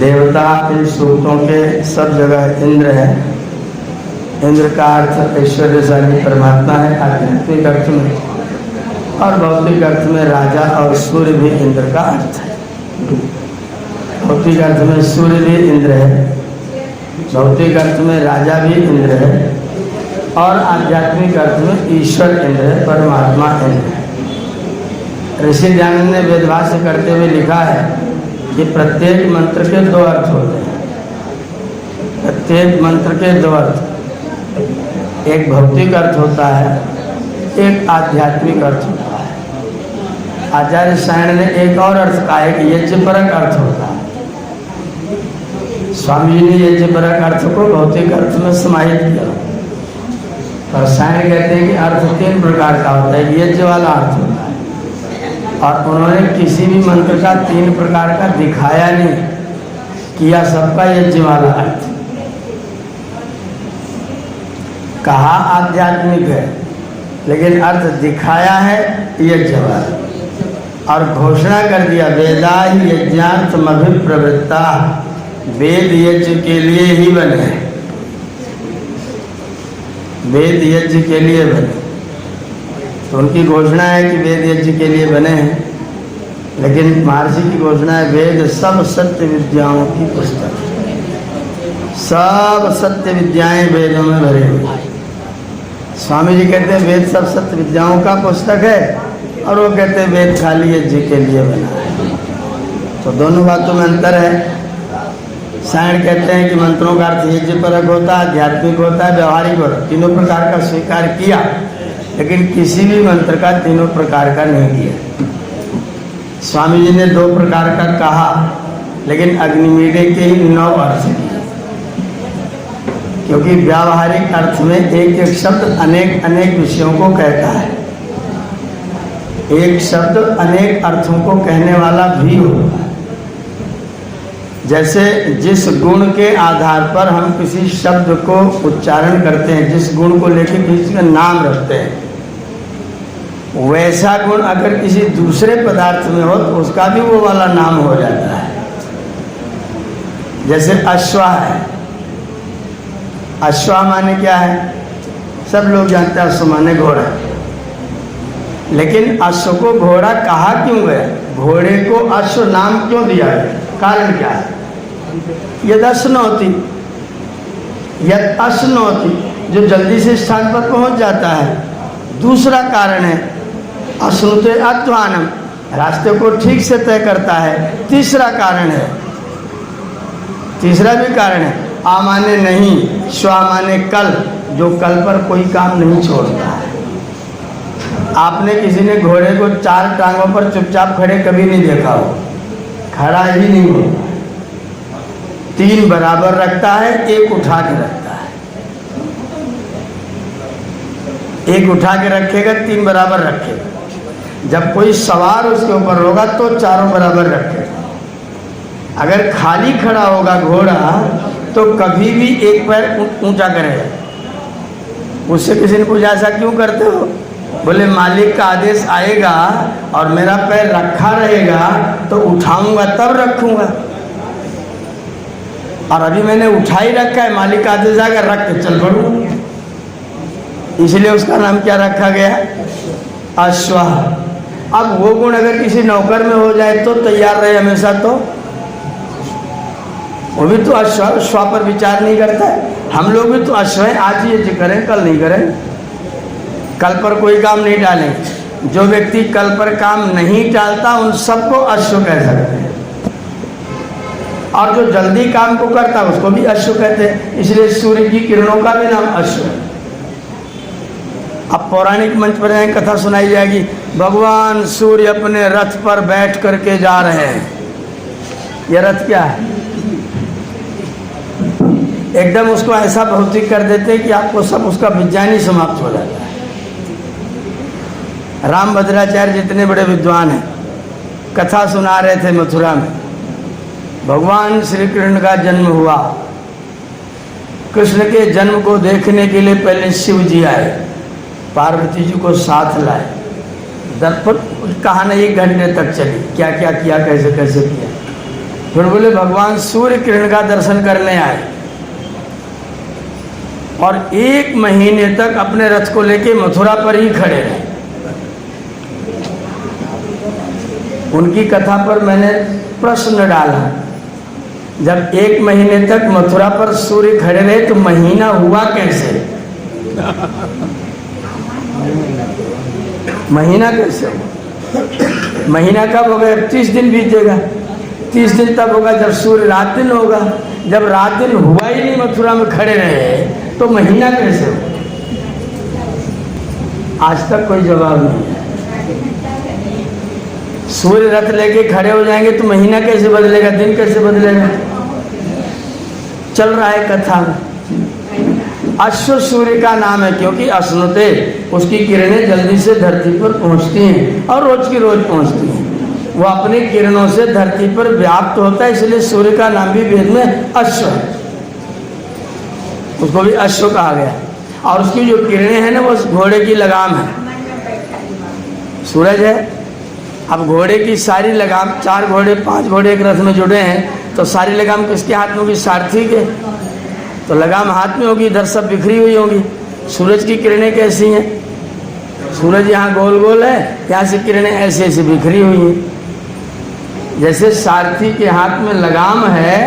देवता इन सूक्तों के सब जगह इंद्र है। इंद्र का अर्थ ऐश्वर्यशाली परमात्मा है आध्यात्मिक अर्थ में, और भौतिक अर्थ में राजा और सूर्य भी इंद्र का अर्थ है। भौतिक अर्थ में सूर्य भी इंद्र है, भौतिक अर्थ में राजा भी इंद्र है, और आध्यात्मिक अर्थ में ईश्वर इंद्र है, परमात्मा इंद्र है। ऋषि दयानंद ने वेदभाष्य करते हुए लिखा है कि प्रत्येक मंत्र के दो अर्थ होते हैं। प्रत्येक मंत्र के दो अर्थ, एक भौतिक अर्थ होता है, एक आध्यात्मिक अर्थ होता है। आचार्य सायण ने एक और अर्थ कहा है कि यज्ञपरक अर्थ होता है। स्वामी जी ने यज्ञपरक अर्थ को भौतिक अर्थ में समाहित किया, और सायण कहते हैं कि अर्थ तीन प्रकार का होता है, यज्ञ वाला अर्थ होता है। और उन्होंने किसी भी मंत्र का तीन प्रकार का दिखाया नहीं, किया सबका यज्ञ वाला अर्थ। कहा आध्यात्मिक है, लेकिन अर्थ दिखाया है यज्ञ वाला, और घोषणा कर दिया वेदा ही यज्ञार्थमभिप्रवृत्ता, वेद यज्ञ के लिए ही बने, वेद यज्ञ के लिए बने। तो उनकी घोषणा है कि वेद यज्ञ के लिए बने हैं, लेकिन महर्षि की घोषणा है वेद सब सत्य विद्याओं की पुस्तक, सब सत्य विद्याएं वेदों में भरी हुई। स्वामी जी कहते हैं वेद सब सत्य विद्याओं का पुस्तक है, और वो कहते हैं वेद खाली यज्ञ के लिए बना है। तो दोनों बातों में अंतर है। सायण कहते हैं कि मंत्रों का अर्थ यज्ञपरक होता है, आध्यात्मिक होता है, व्यवहारिक होता है। तीनों प्रकार का स्वीकार किया, लेकिन किसी भी मंत्र का तीनों प्रकार का नहीं किया। स्वामी जी ने दो प्रकार का कहा, लेकिन अग्निमीडे के ही 9 अर्थ किए, क्योंकि व्यावहारिक अर्थ में एक एक शब्द अनेक अनेक विषयों को कहता है। एक शब्द अनेक अर्थों को कहने वाला भी होता है। जैसे जिस गुण के आधार पर हम किसी शब्द को उच्चारण करते हैं, जिस गुण को लेकर किसी का नाम रखते हैं, वैसा गुण अगर किसी दूसरे पदार्थ में हो तो उसका भी वो वाला नाम हो जाता है। जैसे अश्वा है, अश्वा माने क्या है? सब लोग जानते हैं अश्व माने घोड़ा, लेकिन अश्व को घोड़ा कहा क्यों गया? घोड़े को अश्व नाम क्यों दिया गया? कारण क्या है? यदश्नोति, यद अश्नोति, जो जल्दी से स्थान पर पहुंच जाता है। दूसरा कारण है अश्नुते अध्वानम, रास्ते को ठीक से तय करता है। तीसरा कारण है, तीसरा भी कारण है आ माने नहीं, श्वा माने कल, जो कल पर कोई काम नहीं छोड़ता है। आपने किसी ने घोड़े को 4 टांगों पर चुपचाप खड़े कभी नहीं देखा हो, खड़ा ही नहीं होता। 3 बराबर रखता है, 1 उठा के रखता है। 1 उठा के रखेगा, 3 बराबर रखेगा। जब कोई सवार उसके ऊपर होगा तो चारों बराबर रखेगा। अगर खाली खड़ा होगा घोड़ा तो कभी भी एक पैर ऊंचा करेगा। उससे किसी ने पूछा ऐसा क्यों करते हो? बोले मालिक का आदेश आएगा और मेरा पैर रखा रहेगा तो उठाऊंगा तब रखूंगा, और अभी मैंने उठा ही रखा है, मालिक का आदेश आएगा रख के चल पड़ूंगा। इसलिए उसका नाम क्या रखा गया? अश्वा। अब वो गुण अगर किसी नौकर में हो जाए तो तैयार रहे हमेशा, तो वो भी तो अश्व, श्वा पर विचार नहीं करता है। हम लोग भी तो अश्व हैं, आज ये करें कल नहीं करें, कल पर कोई काम नहीं डालें। जो व्यक्ति कल पर काम नहीं टालता उन सबको अश्व कह सकते हैं, और जो जल्दी काम को करता उसको भी अश्व कहते हैं। इसलिए सूर्य की किरणों का भी नाम अश्व है। अब पौराणिक मंच पर जाएंगे, कथा सुनाई जाएगी, भगवान सूर्य अपने रथ पर बैठ करके जा रहे हैं। यह रथ क्या है? एकदम उसको ऐसा भौतिक कर देते कि आपको सब उसका विज्ञान ही समाप्त हो जाता है। रामभद्राचार्य जितने बड़े विद्वान हैं, कथा सुना रहे थे मथुरा में। भगवान श्री कृष्ण का जन्म हुआ। कृष्ण के जन्म को देखने के लिए पहले शिव जी आए, पार्वती जी को साथ लाए। दर्पण कहानी 1 घंटे तक चली, क्या क्या किया, कैसे कैसे किया। फिर बोले भगवान सूर्य किरण का दर्शन करने आए और 1 महीने तक अपने रथ को लेके मथुरा पर ही खड़े रहे। उनकी कथा पर मैंने प्रश्न डाला, जब 1 महीने तक मथुरा पर सूर्य खड़े रहे तो महीना हुआ कैसे? महीना कैसे होगा? महीना कब होगा? 30 दिन बीतेगा। 30 दिन तब होगा जब सूर्य रात दिन होगा। जब रात दिन हुआ ही नहीं, मथुरा में खड़े रहे, तो महीना कैसे होगा? आज तक कोई जवाब नहीं है। सूर्य रथ लेके खड़े हो जाएंगे तो महीना कैसे बदलेगा, दिन कैसे बदलेगा? चल रहा है कथा में। अश्व सूर्य का नाम है क्योंकि अश्नुते, उसकी किरणें जल्दी से धरती पर पहुंचती हैं और रोज की रोज पहुंचती हैं। वो अपनी किरणों से धरती पर व्याप्त होता है, इसलिए सूर्य का नाम भी वेद में अश्व है। उसको भी अश्व कहा गया। और उसकी जो किरणें हैं ना, वो घोड़े की लगाम है। सूरज है, अब घोड़े की सारी लगाम, 4 घोड़े 5 घोड़े एक रथ में जुड़े हैं, तो सारी लगाम किसके हाथ में होगी? सारथी के। तो लगाम हाथ में होगी, इधर सब बिखरी हुई होगी। सूरज की किरणें कैसी हैं? सूरज यहाँ गोल गोल है, यहाँ से किरणें ऐसे ऐसे बिखरी हुई हैं। जैसे सारथी के हाथ में लगाम है,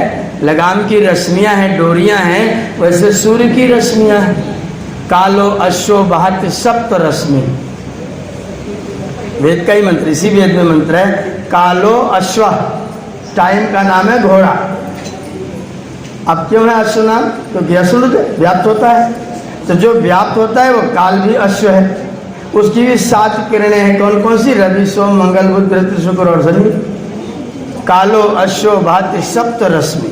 लगाम की रश्मियां हैं, डोरियां हैं, वैसे सूर्य की रश्मियां हैं। कालो अश्व बहत सप्त रश्मि, वेद का ही मंत्र, इसी वेद में मंत्र है कालो अश्व। टाइम का नाम है घोड़ा। अब क्यों है अश्व नाम? क्योंकि अश्व व्याप्त होता है, तो जो व्याप्त होता है वो काल भी अश्व है। उसकी भी 7 किरणें हैं। कौन कौन सी? रवि सोम मंगल बुध बृहस्पति शुक्र और शनि। कालो अश्व भाति सप्त रश्मि,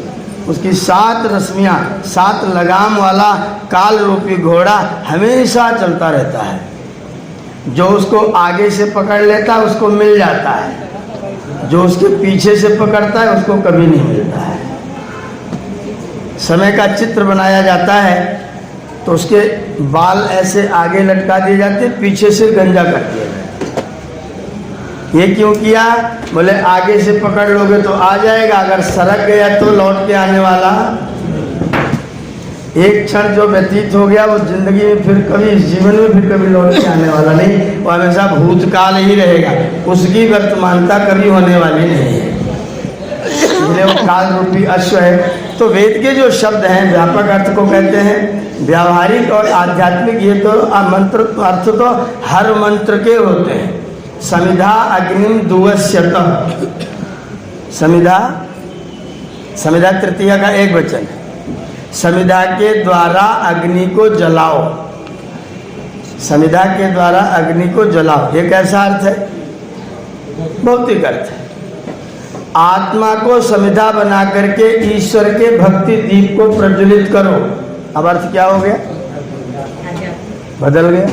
उसकी 7 रश्मियां, 7 लगाम वाला काल रूपी घोड़ा हमेशा चलता रहता है। जो उसको आगे से पकड़ लेता है उसको मिल जाता है, जो उसके पीछे से पकड़ता है उसको कभी नहीं मिलता है। समय का चित्र बनाया जाता है तो उसके बाल ऐसे आगे लटका दिए जाते, पीछे से गंजा कर दिया जाता। ये क्यों किया? बोले आगे से पकड़ लोगे तो आ जाएगा, अगर सरक गया तो लौट के आने वाला। एक क्षण जो व्यतीत हो गया वो जिंदगी में फिर कभी, इस जीवन में फिर कभी लौट के आने वाला नहीं, वो हमेशा भूतकाल ही रहेगा, उसकी वर्तमानता कभी होने वाली नहीं है। इसलिए वो काल रूपी अश्व है। तो वेद के जो शब्द हैं व्यापक अर्थ को कहते हैं, व्यावहारिक और आध्यात्मिक ये तो मंत्र अर्थ तो हर मंत्र के होते हैं। समिधा अग्निम दुवस्यत, समिधा, समिधा तृतीया का एक वचन है। समिधा के द्वारा अग्नि को जलाओ, समिधा के द्वारा अग्नि को जलाओ, ये कैसा अर्थ है? भौतिक अर्थ है। आत्मा को समिधा बना करके ईश्वर के भक्ति दीप को प्रज्वलित करो। अब अर्थ क्या हो गया? बदल गया।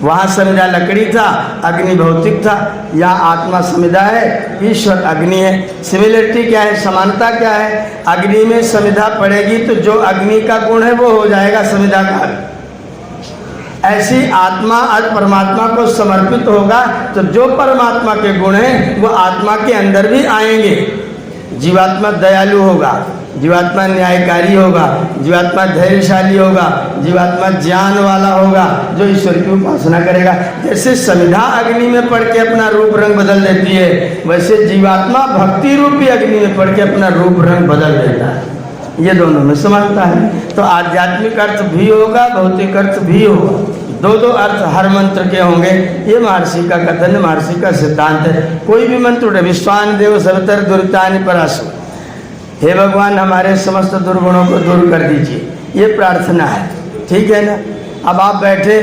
वहाँ समिधा लकड़ी था, अग्नि भौतिक था, यहाँ आत्मा समिधा है, ईश्वर अग्नि है। सिमिलरिटी क्या है? समानता क्या है? अग्नि में समिधा पड़ेगी तो जो अग्नि का गुण है वो हो जाएगा समिधा का। ऐसी आत्मा आज परमात्मा को समर्पित होगा तो जो परमात्मा के गुण हैं वो आत्मा के अंदर भी आएंगे। जीवात्मा दयालु होगा, जीवात्मा न्यायकारी होगा, जीवात्मा धैर्यशाली होगा, जीवात्मा ज्ञान वाला होगा, जो ईश्वर की उपासना करेगा। जैसे समिधा अग्नि में पड़ के अपना रूप रंग बदल देती है, वैसे जीवात्मा भक्ति रूपी अग्नि में पड़ के अपना रूप रंग बदल देता है। ये दोनों में समानता है। तो आध्यात्मिक अर्थ भी होगा, भौतिक अर्थ भी होगा, दो अर्थ हर मंत्र के होंगे। ये महर्षि का कथन, महर्षि का सिद्धांत है। कोई भी मंत्र उठे, विश्वान देव सवितर दुरितानि परासु, हे भगवान हमारे समस्त दुर्गुणों को दूर कर दीजिए, ये प्रार्थना है। ठीक है ना? अब आप बैठे,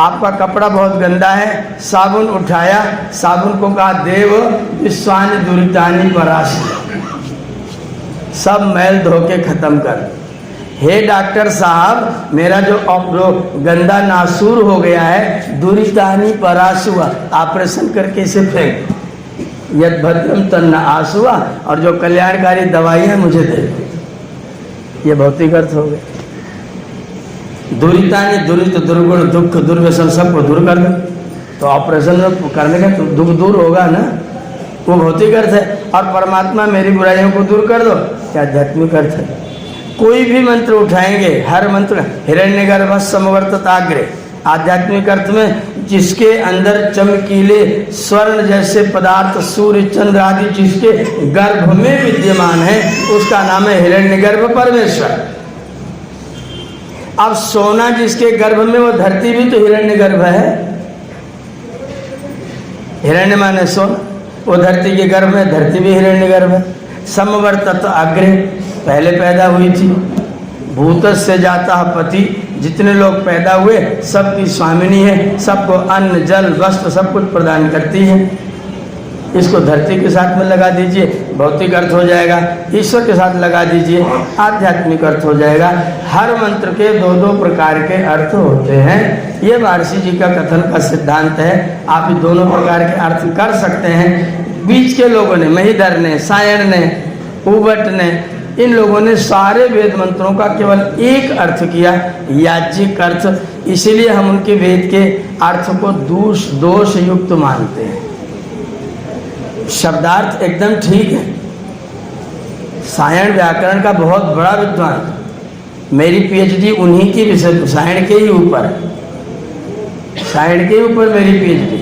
आपका कपड़ा बहुत गंदा है, साबुन उठाया, साबुन को कहा देव विश्वानि दुरितानि परासु, सब मैल धो के खत्म कर। हे डॉक्टर साहब, मेरा जो गंदा नासूर हो गया है, दुरितानि परासु, ऑपरेशन करके इसे फेंक। यद भद्रम तन्न आसुआ, और जो कल्याणकारी दवाइयाँ मुझे दे। ये भौतिक अर्थ हो गए। दुरितानि, दुरित दुर्गुण दुख दुर्व्यसन सबको दूर कर दो, तो ऑपरेशन करने का दुख दूर होगा ना, वो भौतिक अर्थ है। और परमात्मा मेरी बुराइयों को दूर कर दो, क्या आध्यात्मिक अर्थ है। कोई भी मंत्र उठाएंगे, हर मंत्र हिरण्यगर्भ समवर्तताग्रे, आध्यात्मिक अर्थ में जिसके अंदर चमकीले स्वर्ण जैसे पदार्थ सूर्य चंद्र आदि जिसके गर्भ में विद्यमान है उसका नाम है हिरण्यगर्भ परमेश्वर। अब सोना जिसके गर्भ में, वो धरती भी तो हिरण्यगर्भ है। हिरण्य माने सोना, वो धरती के गर्भ में, धरती भी हिरण्यगर्भ है। समवर्तत अग्रे, पहले पैदा हुई थी। भूतस्य जाता पति, जितने लोग पैदा हुए सबकी स्वामिनी है, सबको अन्न जल वस्त्र सब कुछ प्रदान करती है। इसको धरती के साथ में लगा दीजिए, भौतिक अर्थ हो जाएगा। ईश्वर के साथ लगा दीजिए, आध्यात्मिक अर्थ हो जाएगा। हर मंत्र के दो दो प्रकार के अर्थ होते हैं। ये महर्षि जी का कथन का सिद्धांत है। आप दोनों प्रकार के अर्थ कर सकते हैं। बीच के लोगों ने, महीधर ने, सायण ने, उबट ने, इन लोगों ने सारे वेद मंत्रों का केवल एक अर्थ किया, याज्ञिक अर्थ। इसीलिए हम उनके वेद के अर्थ को दोष युक्त मानते हैं। शब्दार्थ एकदम ठीक है। सायण व्याकरण का बहुत बड़ा विद्वान, मेरी पीएचडी उन्हीं की विषय, सायण के ही ऊपर, सायण के ऊपर मेरी पीएचडी।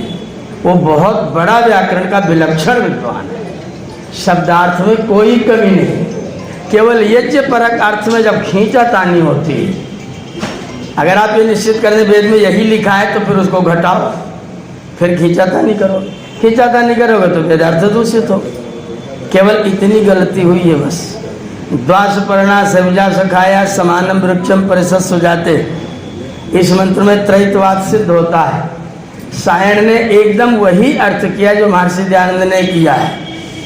वो बहुत बड़ा व्याकरण का विलक्षण विद्वान है। शब्दार्थ में कोई कमी नहीं, केवल यज्ञ परक अर्थ में जब खींचातानी होती है। अगर आप ये निश्चित कर दें वेद में यही लिखा है तो फिर उसको घटाओ, फिर खींचातानी करो। खींचातानी करोगे तो वेदार्थ दूषित हो। केवल इतनी गलती हुई है बस। द्वास पर्णा सविजा सखाया समानम वृक्षम परिषद सुजाते, इस मंत्र में त्रैतवाद सिद्ध होता है। सायण ने एकदम वही अर्थ किया जो महर्षि दयानंद ने किया है,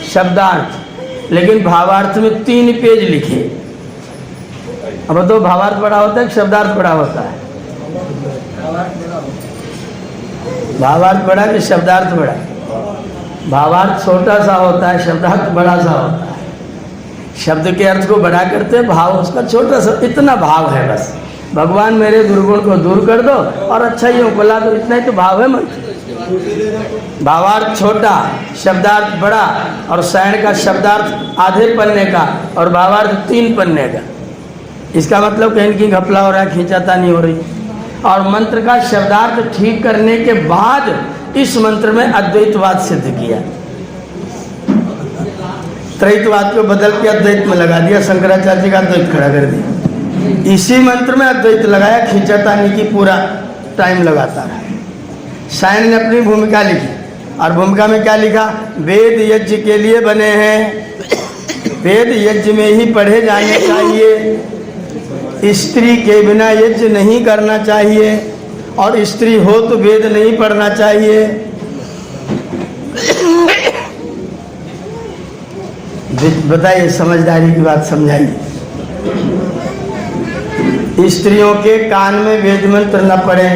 शब्दार्थ। लेकिन भावार्थ में 3 पेज लिखे। अब तो भावार्थ बड़ा होता है कि शब्दार्थ बड़ा होता है? भावार्थ बड़ा कि शब्दार्थ बड़ा? भावार्थ छोटा सा होता है, शब्दार्थ बड़ा सा होता है। शब्द के अर्थ को बड़ा करते, भाव उसका छोटा सा, इतना भाव है बस। भगवान मेरे दुर्गुण को दूर कर दो और अच्छाइयों को ला दो, इतना ही तो भाव है मंत्र। भावार्थ छोटा, शब्दार्थ बड़ा, और सायण का शब्दार्थ आधे पन्ने का और भावार्थ 3 पन्ने का। इसका मतलब कहीं की घपला हो रहा है, खींचाता नहीं हो रही। और मंत्र का शब्दार्थ ठीक करने के बाद इस मंत्र में अद्वैतवाद सिद्ध किया। त्रैतवाद को बदल के अद्वैत में लगा दिया, शंकराचार्य जी का अद्वैत खड़ा कर दिया। इसी मंत्र में अद्वैत लगाया, खींचातानी की पूरा टाइम लगाता रहा। सायण ने अपनी भूमिका लिखी, और भूमिका में क्या लिखा? वेद यज्ञ के लिए बने हैं, वेद यज्ञ में ही पढ़े जाने चाहिए, स्त्री के बिना यज्ञ नहीं करना चाहिए, और स्त्री हो तो वेद नहीं पढ़ना चाहिए। बताइए, समझदारी की बात समझाइए। स्त्रियों के कान में वेद मंत्र न पढ़े,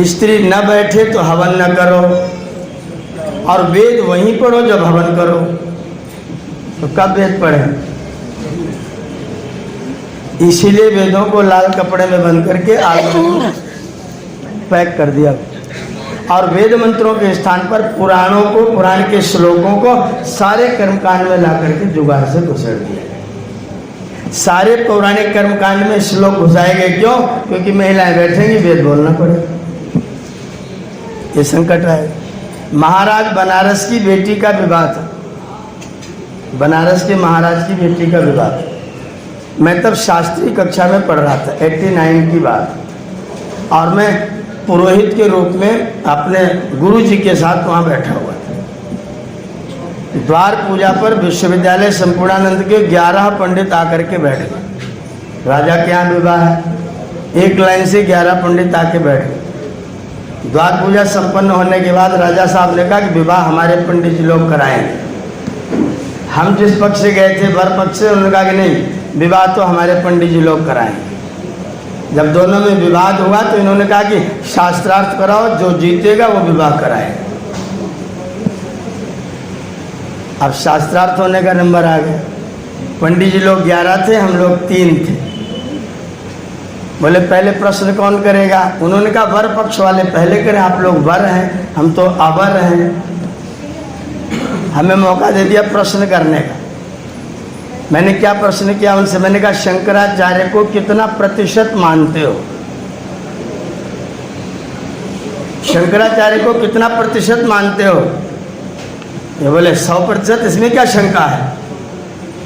स्त्री न बैठे तो हवन न करो, और वेद वहीं पढ़ो जब हवन करो। तो कब वेद पढ़े? इसीलिए वेदों को लाल कपड़े में बंद करके आग में पैक कर दिया, और वेद मंत्रों के स्थान पर पुराणों को, पुराण के श्लोकों को सारे कर्मकांड में ला करके जुगाड़ से घुसेड़ दिया। सारे पौराणिक कर्मकांड में श्लोक घुसाए गए। क्यों? क्योंकि महिलाएं बैठेंगी, वेद बोलना पड़ेगा। ये संकट है। महाराज बनारस की बेटी का विवाह था, बनारस के महाराज की बेटी का विवाह था। मैं तब शास्त्रीय कक्षा में पढ़ रहा था, 89 की बात, और मैं पुरोहित के रूप में अपने गुरु जी के साथ वहाँ बैठा हुआ था। द्वार पूजा पर विश्वविद्यालय संपूर्णानंद के 11 पंडित आकर के बैठ गए। राजा के यहाँ विवाह है, एक लाइन से 11 पंडित आके बैठ गए। द्वार पूजा संपन्न होने के बाद राजा साहब ने कहा कि विवाह हमारे पंडित जी लोग कराएंगे। हम जिस पक्ष से गए थे, वर पक्ष से, उन्होंने कहा कि नहीं, विवाह तो हमारे पंडित जी लोग कराएंगे। जब दोनों में विवाद हुआ तो इन्होंने कहा कि शास्त्रार्थ कराओ, जो जीतेगा वो विवाह कराएगा। अब शास्त्रार्थ होने का नंबर आ गया। पंडित जी लोग 11 थे, हम लोग 3 थे। बोले पहले प्रश्न कौन करेगा? उन्होंने कहा वर पक्ष वाले पहले करें, आप लोग वर हैं, हम तो अवर हैं। हमें मौका दे दिया प्रश्न करने का। मैंने क्या प्रश्न किया उनसे, मैंने कहा शंकराचार्य को कितना प्रतिशत मानते हो? शंकराचार्य को कितना प्रतिशत मानते हो? ये बोले 100%। इसमें क्या शंका है?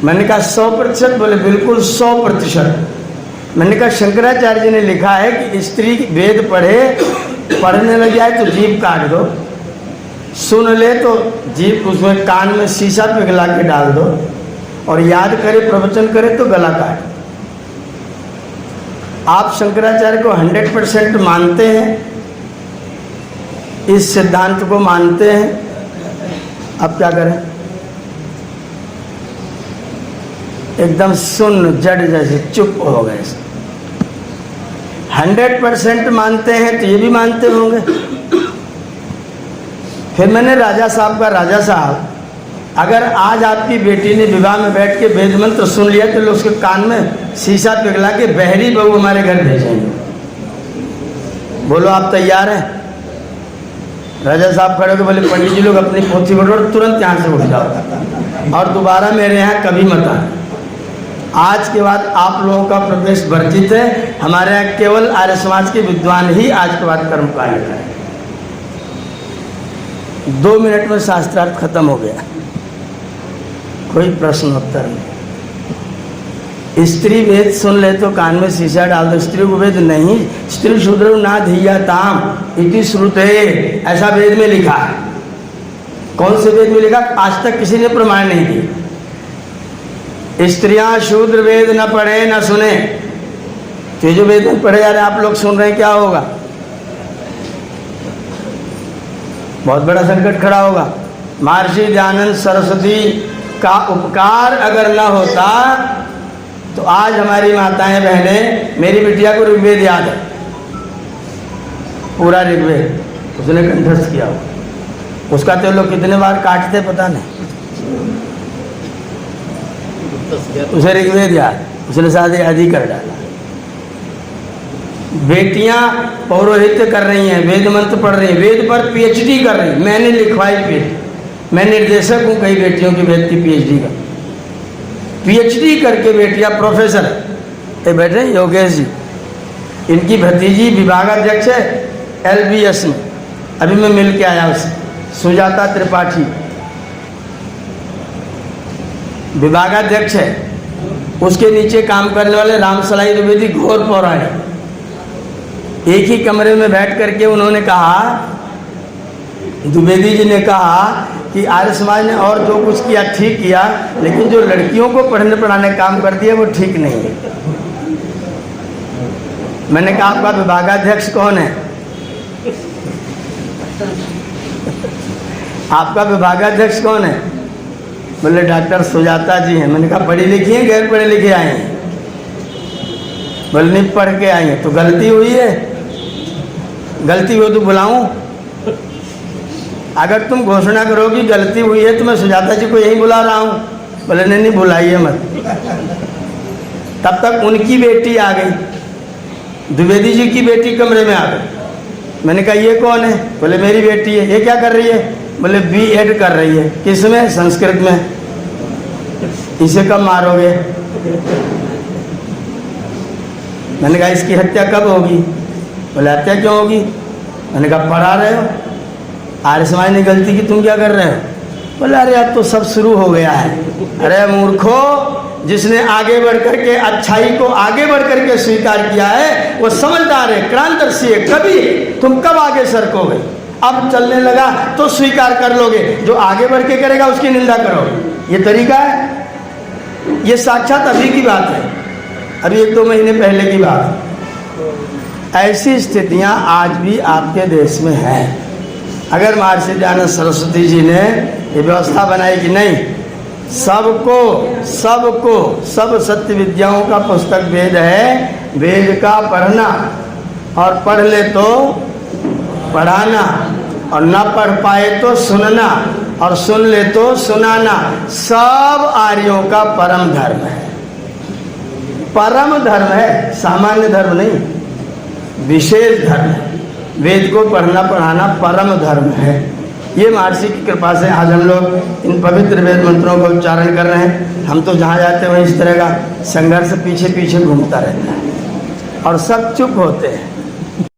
मैंने कहा 100%? बोले बिल्कुल 100%। मैंने कहा शंकराचार्य जी ने लिखा है कि स्त्री वेद पढ़ने लग जाए तो जीभ काट दो, सुन ले तो जीभ उसमें कान में शीशा पिघला के डाल दो, और याद करे प्रवचन करे तो गला काट। आप शंकराचार्य को 100% मानते हैं, इस सिद्धांत को मानते हैं, अब क्या करें? एकदम सुन्न जड़ जैसे चुप हो गए। 100% मानते हैं तो ये भी मानते होंगे। फिर मैंने राजा साहब का, राजा साहब अगर आज आपकी बेटी ने विवाह में बैठ के वेद मंत्र सुन लिया तो लोग उसके कान में शीशा पिघला के बहरी बहू हमारे घर भेजेंगे, बोलो आप तैयार हैं? राजा साहब खड़े होकर बोले पंडित जी लोग अपनी पोथी पढ़ो और तुरंत यहाँ से उठ जाओ और दोबारा मेरे यहाँ कभी मत आना। आज के बाद आप लोगों का प्रवेश वर्जित है। हमारे यहाँ केवल आर्य समाज के विद्वान ही आज के बाद कर्म कार्य करें। 2 मिनट में शास्त्रार्थ खत्म हो गया, कोई प्रश्न उत्तर नहीं। स्त्री वेद सुन ले तो कान में शीशा डाल दो, स्त्री को वेद नहीं। स्त्री शूद्र ना धीयताम इति श्रुते, ऐसा वेद में लिखा है। कौन से वेद में लिखा? आज तक किसी ने प्रमाण नहीं दिया। स्त्रियां शूद्र वेद न पढ़े न सुने, तो जो वेद में पढ़े जा रहे आप लोग सुन रहे हैं, क्या होगा? बहुत बड़ा संकट खड़ा होगा। महर्षि दयानंद सरस्वती का उपकार अगर न होता तो आज हमारी माताएं बहनें, मेरी बिटिया को ऋग्वेद याद है, पूरा ऋग्वेद उसने कंठस्थ किया हो। उसका तो लोग कितने बार काटते पता नहीं, उसे ऋग्वेद याद, उसने शादी आदि कर डाला। बेटियां पौरोहित्य कर रही हैं, वेद मंत्र पढ़ रही हैं, वेद पर पीएचडी कर रही हैं। मैंने लिखवाई पीएचडी, मैं निर्देशक हूँ कई बेटियों की वेद की पीएचडी का। पीएचडी करके बेटियां प्रोफेसर है। ये बैठे योगेश जी, इनकी भतीजी विभागाध्यक्ष है LBS में, अभी मैं मिल के आया उससे, सुजाता त्रिपाठी विभागाध्यक्ष है। उसके नीचे काम करने वाले रामसलाई द्विवेदी घोर पौराणिक। एक ही कमरे में बैठ करके उन्होंने कहा, द्विवेदी जी ने कहा कि आर्य समाज ने और जो कुछ किया ठीक किया, लेकिन जो लड़कियों को पढ़ने पढ़ाने काम कर दिया वो ठीक नहीं है। मैंने कहा आपका विभागाध्यक्ष कौन है? आपका विभागाध्यक्ष कौन है? बोले डॉक्टर सुजाता जी हैं। मैंने कहा पढ़ी लिखी हैं गैर पढ़े लिखे आए हैं? बोले नहीं पढ़ के आई हैं। तो गलती हुई है? गलती हो तो बुलाऊं? अगर तुम घोषणा करोगी गलती हुई है तो मैं सुजाता जी को यही बुला रहा हूँ। बोले नहीं बुलाइए मत। तब तक उनकी बेटी आ गई, द्विवेदी जी की बेटी कमरे में आ गई। मैंने कहा ये कौन है? बोले मेरी बेटी है। ये क्या कर रही है? बोले B.Ed कर रही है। किसमें? संस्कृत में। इसे कब मारोगे? मैंने कहा इसकी हत्या कब होगी? बोले हत्या क्यों होगी? मैंने कहा पढ़ा रहे हो, आर्य समाज ने गलती की, तुम क्या कर रहे हो? बोले अरे अब तो सब शुरू हो गया है। अरे मूर्खो, जिसने आगे बढ़ करके अच्छाई को आगे बढ़ करके स्वीकार किया है वो समझदार है, क्रांतिदर्शी है। कभी तुम कब आगे सरकोगे? अब चलने लगा तो स्वीकार कर लोगे, जो आगे बढ़ के करेगा उसकी निंदा करोगे। ये तरीका है? ये साक्षात अभी की बात है, अभी 1-2 महीने पहले की बात। ऐसी स्थितियां आज भी आपके देश में हैं। अगर महर्षि दयानंद सरस्वती जी ने ये व्यवस्था बनाई कि नहीं, सब सत्य विद्याओं का पुस्तक वेद है, वेद का पढ़ना, और पढ़ ले तो पढ़ाना, और ना पढ़ पाए तो सुनना, और सुन ले तो सुनाना, सब आर्यों का परम धर्म है। परम धर्म है, सामान्य धर्म नहीं, विशेष धर्म है। वेद को पढ़ना पढ़ाना परम धर्म है। ये महर्षि की कृपा से आज हम लोग इन पवित्र वेद मंत्रों का उच्चारण कर रहे हैं। हम तो जहाँ जाते हैं वहीं इस तरह का संघर्ष पीछे पीछे घूमता रहता है और सब चुप होते हैं।